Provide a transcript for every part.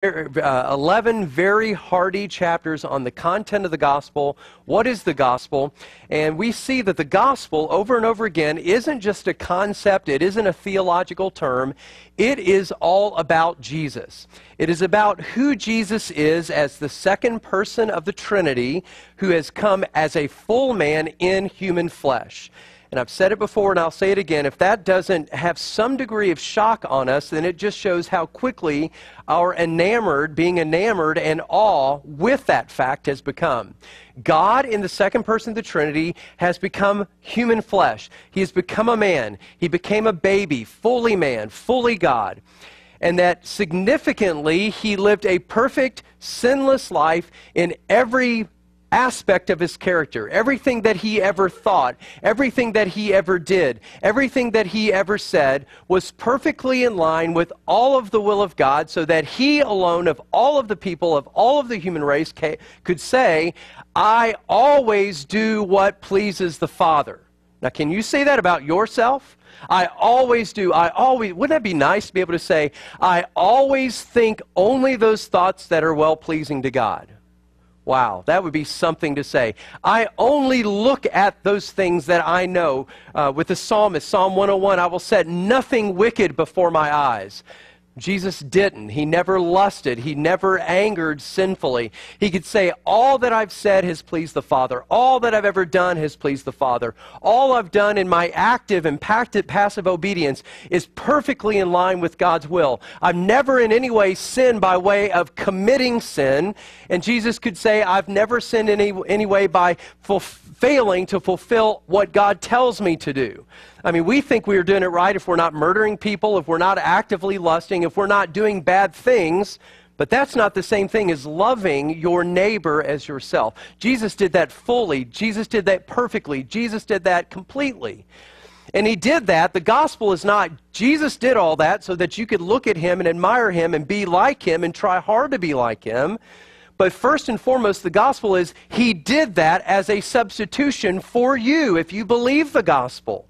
11 very hearty chapters on the content of the gospel. What is the gospel? And we see that the gospel, over and over again, isn't just a concept. It isn't a theological term. It is all about Jesus. It is about who Jesus is as the second person of the Trinity, who has come as a full man in human flesh. And I've said it before, and I'll say it again, if that doesn't have some degree of shock on us, then it just shows how quickly our being enamored and awe with that fact has become. God, in the second person of the Trinity, has become human flesh. He has become a man. He became a baby, fully man, fully God. And that significantly, he lived a perfect, sinless life in every aspect of his character. Everything that he ever thought, everything that he ever did, everything that he ever said was perfectly in line with all of the will of God, so that he alone of all of the people, of all of the human race could say, I always do what pleases the Father. Now, can you say that about yourself? I always do. Wouldn't that be nice to be able to say, I always think only those thoughts that are well-pleasing to God? Wow, that would be something to say. I only look at those things that I know. With the psalmist, Psalm 101, I will set nothing wicked before my eyes. Jesus didn't. He never lusted. He never angered sinfully. He could say, all that I've said has pleased the Father. All that I've ever done has pleased the Father. All I've done in my active and passive obedience is perfectly in line with God's will. I've never in any way sinned by way of committing sin. And Jesus could say, I've never sinned in any way by failing to fulfill what God tells me to do. I mean, we think we're doing it right if we're not murdering people, if we're not actively lusting, if we're not doing bad things, but that's not the same thing as loving your neighbor as yourself. Jesus did that fully. Jesus did that perfectly. Jesus did that completely. And he did that. The gospel is not, Jesus did all that so that you could look at him and admire him and be like him and try hard to be like him. But first and foremost, the gospel is he did that as a substitution for you if you believe the gospel.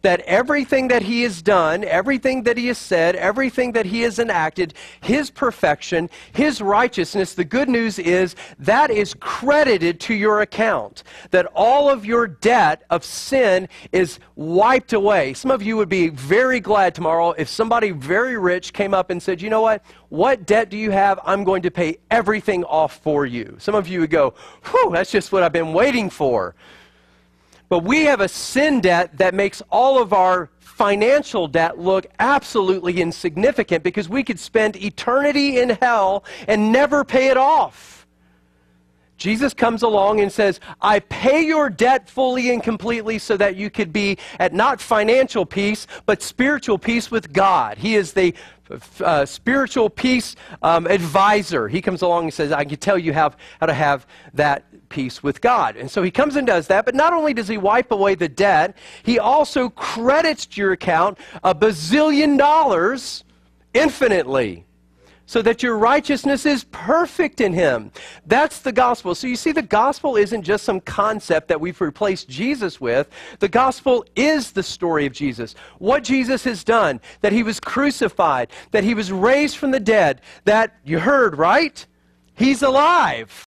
That everything that he has done, everything that he has said, everything that he has enacted, his perfection, his righteousness, the good news is that is credited to your account. That all of your debt of sin is wiped away. Some of you would be very glad tomorrow if somebody very rich came up and said, you know what debt do you have? I'm going to pay everything off for you. Some of you would go, whew, that's just what I've been waiting for. But we have a sin debt that makes all of our financial debt look absolutely insignificant because we could spend eternity in hell and never pay it off. Jesus comes along and says, I pay your debt fully and completely so that you could be at not financial peace, but spiritual peace with God. He is the spiritual peace advisor. He comes along and says, I can tell you how to have that peace with God. And so he comes and does that, but not only does he wipe away the debt, he also credits to your account $1 bazillion infinitely, so that your righteousness is perfect in him. That's the gospel. So you see, the gospel isn't just some concept that we've replaced Jesus with. The gospel is the story of Jesus. What Jesus has done, that he was crucified, that he was raised from the dead, that you heard, right? He's alive.